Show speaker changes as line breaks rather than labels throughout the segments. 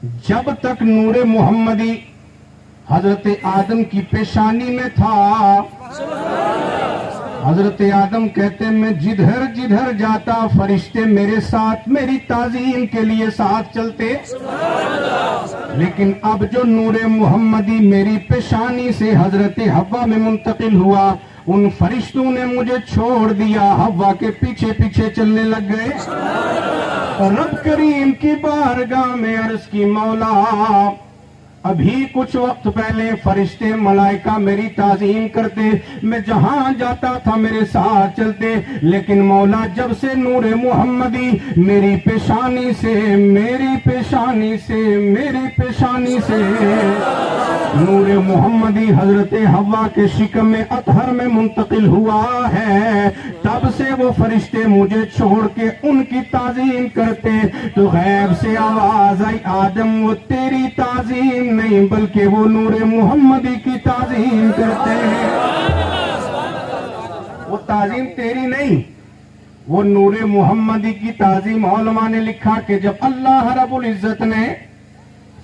جب تک نور محمدی حضرت آدم کی پیشانی میں تھا، حضرت آدم کہتے میں جدھر جدھر جاتا فرشتے میرے ساتھ میری تعظیم کے لیے ساتھ چلتے، لیکن اب جو نور محمدی میری پیشانی سے حضرت حوا میں منتقل ہوا، ان فرشتوں نے مجھے چھوڑ دیا، حوا کے پیچھے پیچھے چلنے لگ گئے۔ رب کریم کی بارگاہ میں عرض کی، مولا ابھی کچھ وقت پہلے فرشتے ملائکہ میری تعظیم کرتے، میں جہاں جاتا تھا میرے ساتھ چلتے، لیکن مولا جب سے نور محمدی میری پیشانی سے نور محمدی حضرت حوا کے شکم میں اطہر میں منتقل ہوا ہے، تب سے وہ فرشتے مجھے چھوڑ کے ان کی تعظیم کرتے۔ تو غیب سے آواز آئی، آدم وہ تیری تعظیم نہیں بلکہ وہ نور محمدی کی تعظیم کرتے ہیں۔ وہ تعظیم تیری نہیں، وہ نور محمدی کی تعظیم۔ علماء نے لکھا کہ جب اللہ رب العزت نے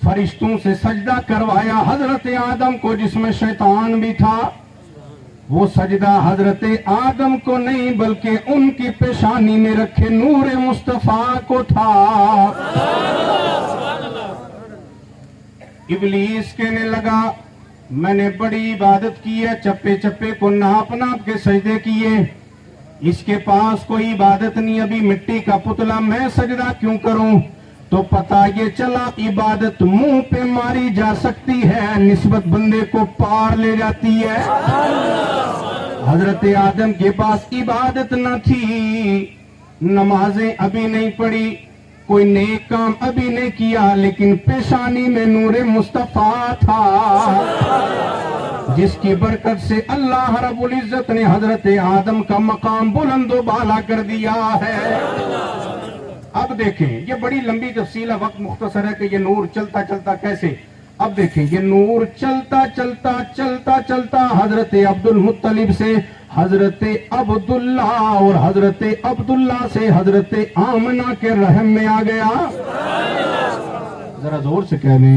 فرشتوں سے سجدہ کروایا حضرت آدم کو، جس میں شیطان بھی تھا، وہ سجدہ حضرت آدم کو نہیں بلکہ ان کی پیشانی میں رکھے نور مصطفیٰ کو تھا۔ ابلیس کہنے لگا میں نے بڑی عبادت کی ہے، چپے چپے کو ناپ ناپ کے سجدے کیے، اس کے پاس کوئی عبادت نہیں، ابھی مٹی کا پتلا، میں سجدہ کیوں کروں؟ تو پتہ یہ چلا عبادت منہ پہ ماری جا سکتی ہے، نسبت بندے کو پار لے جاتی ہے۔ حضرت آدم کے پاس عبادت نہ تھی، نمازیں ابھی نہیں پڑھی، کوئی نیک کام ابھی نہیں کیا، لیکن پیشانی میں نور مصطفیٰ تھا، جس کی برکت سے اللہ رب العزت نے حضرت آدم کا مقام بلند و بالا کر دیا ہے۔ اب دیکھیں، یہ بڑی لمبی تفصیل ہے، وقت مختصر ہے کہ یہ نور چلتا چلتا کیسے۔ اب دیکھیں یہ نور چلتا چلتا چلتا چلتا حضرت عبد المطلب سے حضرت عبداللہ اور حضرت عبداللہ سے حضرت آمنہ کے رحم میں آ گیا۔ ذرا زور سے کہنے،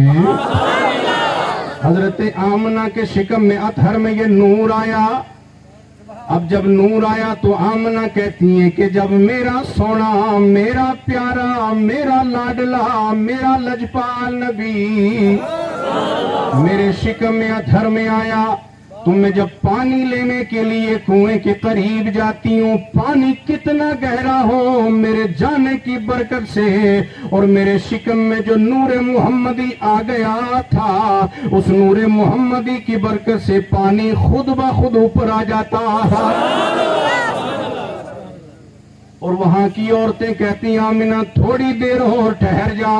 حضرت آمنہ کے شکم میں اطہر میں یہ نور آیا۔ اب جب نور آیا تو آمنہ کہتی ہیں کہ جب میرا سونا، میرا پیارا، میرا لاڈلا، میرا لجپال نبی میرے شکم میں اطہر میں آیا تو میں جب پانی لینے کے لیے کنویں کے قریب جاتی ہوں، پانی کتنا گہرا ہو میرے جانے کی برکت سے، اور میرے شکم میں جو نور محمدی آ گیا تھا، اس نور محمدی کی برکت سے پانی خود بخود اوپر آ جاتا ہے۔ اور وہاں کی عورتیں کہتی ہیں آمنہ تھوڑی دیر اور ٹھہر جا،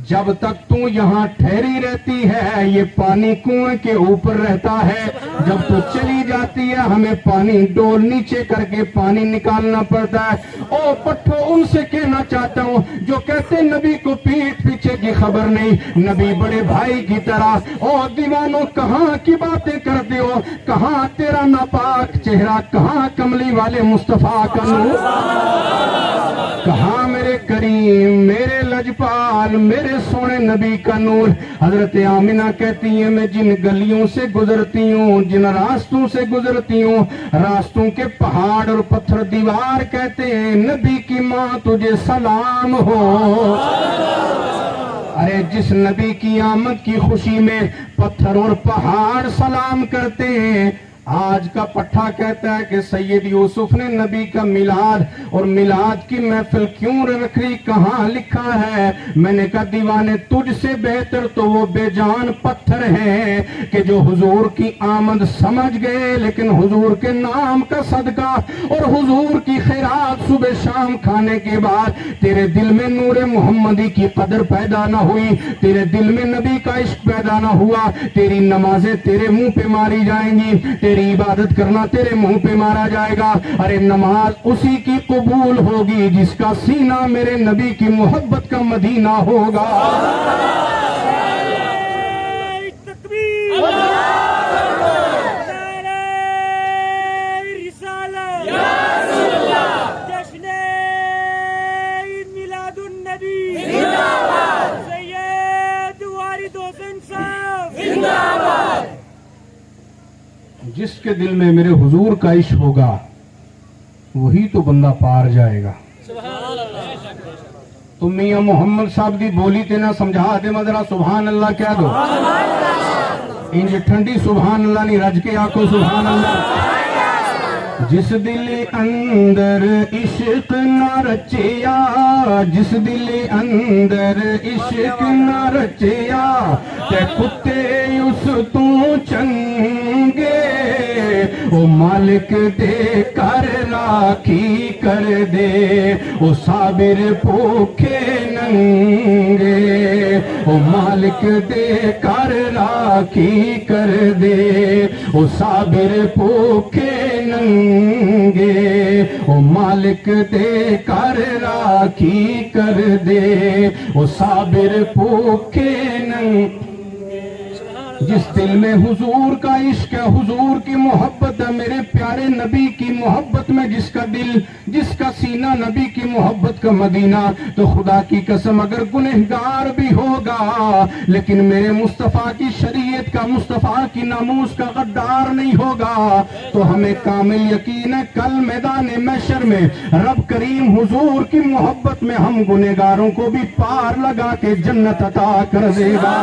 جب تک تو یہاں ٹھہری رہتی ہے یہ پانی کنویں کے اوپر رہتا ہے، جب تو چلی جاتی ہے ہمیں پانی ڈول نیچے کر کے پانی نکالنا پڑتا ہے۔ او پٹھو ان سے کہنا چاہتا ہوں جو کہتے نبی کو پیٹھ پیچھے کی خبر نہیں، نبی بڑے بھائی کی طرح، او دیوانوں کہاں کی باتیں کرتے ہو، کہاں تیرا ناپاک چہرہ، کہاں کملی والے مصطفیٰ کا نور، کہاں میرے کریم، میرے لجپال، میرے سونے نبی کا نور۔ حضرت آمنہ کہتی ہیں میں جن گلیوں سے گزرتی ہوں، جن راستوں سے گزرتی ہوں، راستوں کے پہاڑ اور پتھر دیوار کہتے ہیں نبی کی ماں تجھے سلام ہو۔ ارے جس نبی کی آمد کی خوشی میں پتھر اور پہاڑ سلام کرتے ہیں، آج کا پٹھا کہتا ہے کہ سید یوسف نے نبی کا میلاد اور میلاد کی محفل کیوں رکھ لی، کہاں لکھا ہے؟ میں نے کہا دیوانے تجھ سے بہتر تو وہ بے جان پتھر ہیں کہ جو حضور کی آمد سمجھ گئے، لیکن حضور کے نام کا صدقہ اور حضور کی خیرات صبح شام کھانے کے بعد تیرے دل میں نور محمدی کی قدر پیدا نہ ہوئی، تیرے دل میں نبی کا عشق پیدا نہ ہوا، تیری نمازیں تیرے منہ پہ ماری جائیں گی، تیری عبادت کرنا تیرے منہ پہ مارا جائے گا۔ ارے نماز اسی کی قبول ہوگی جس کا سینہ میرے نبی کی محبت کا مدینہ ہوگا۔
جشن میلاد النبی
جس کے دل میں میرے حضور کا عشق ہوگا وہی تو بندہ پار جائے گا. تو میاں محمد صاحب دی بولی تے نہ سمجھا دے مدرہ سبحان اللہ کہہ دو. انج ٹھنڈی سبحان اللہ نہیں رج کے آکو سبحان اللہ. جس دل اندر عشق نہ رچیا, جس دل اندر عشق نہ رچیا, تے کتے اس تو چنگے, او مالک دے کر راکھی کر دے, او صابر بھوکے ننگے, او مالک دے کر راکھی کر دے, او صابر بھوکے ننگے, او مالک دے کر راکھی کر دے, او صابر بھوکے ننگے. جس دل میں حضور کا عشق ہے, حضور کی محبت ہے, میرے پیارے نبی کی محبت میں جس کا دل, جس کا سینہ نبی کی محبت کا مدینہ, تو خدا کی قسم اگر گنہگار بھی ہوگا لیکن میرے مصطفیٰ کی شریعت کا, مصطفیٰ کی ناموس کا غدار نہیں ہوگا. تو ہمیں کامل یقین ہے کل میدان محشر میں رب کریم حضور کی محبت میں ہم گنہگاروں کو بھی پار لگا کے جنت عطا کر دے گا.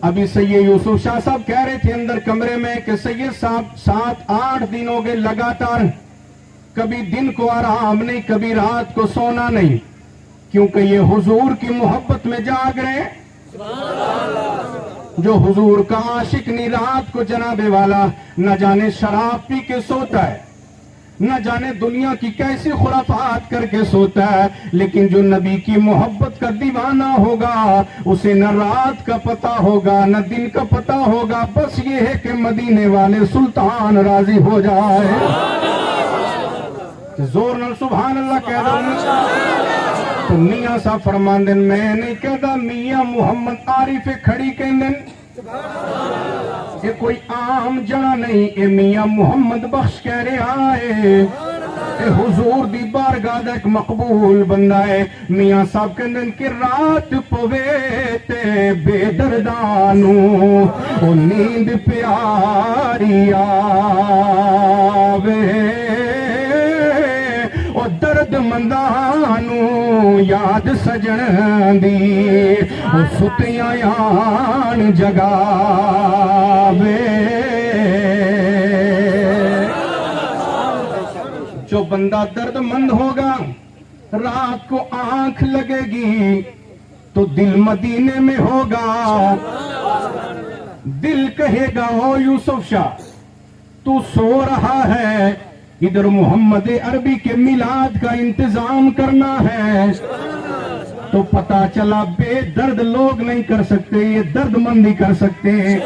ابھی سید یوسف شاہ صاحب کہہ رہے تھے اندر کمرے میں کہ سید صاحب 7-8 دن ہو گئے لگاتار, کبھی دن کو آرام نہیں, کبھی رات کو سونا نہیں, کیونکہ یہ حضور کی محبت میں جاگ رہے ہیں. جو حضور کا عاشق نہیں رات کو جناب والا نہ جانے شراب پی کے سوتا ہے, نہ جانے دنیا کی کیسی خرافات کر کے سوتا ہے, لیکن جو نبی کی محبت کا دیوانہ ہوگا اسے نہ رات کا پتہ ہوگا نہ دن کا پتہ ہوگا, بس یہ ہے کہ مدینے والے سلطان راضی ہو جائے. زور نال سبحان اللہ کہہ دو. تو میاں صاحب فرمان دن میں نہیں کہتا, میاں محمد عارف کھڑی کہندن یہ کوئی عام جڑا نہیں, اے میاں محمد بخش کہہ رہا ہے, اے حضور دی بارگاہ دا ایک مقبول بندہ ہے. میاں صاحب کہندن کہ رات پوے تے بے دردانو او نیند پیاری آوے, او درد مندانو یاد سجن دی او ستیاں یان جگاوے. جو بندہ درد مند ہوگا رات کو آنکھ لگے گی تو دل مدینے میں ہوگا. دل کہے گا او یوسف شاہ تو سو رہا ہے, ادھر محمد عربی کے میلاد کا انتظام کرنا ہے. تو پتا چلا بے درد لوگ نہیں کر سکتے, یہ درد مند ہی کر سکتے ہیں.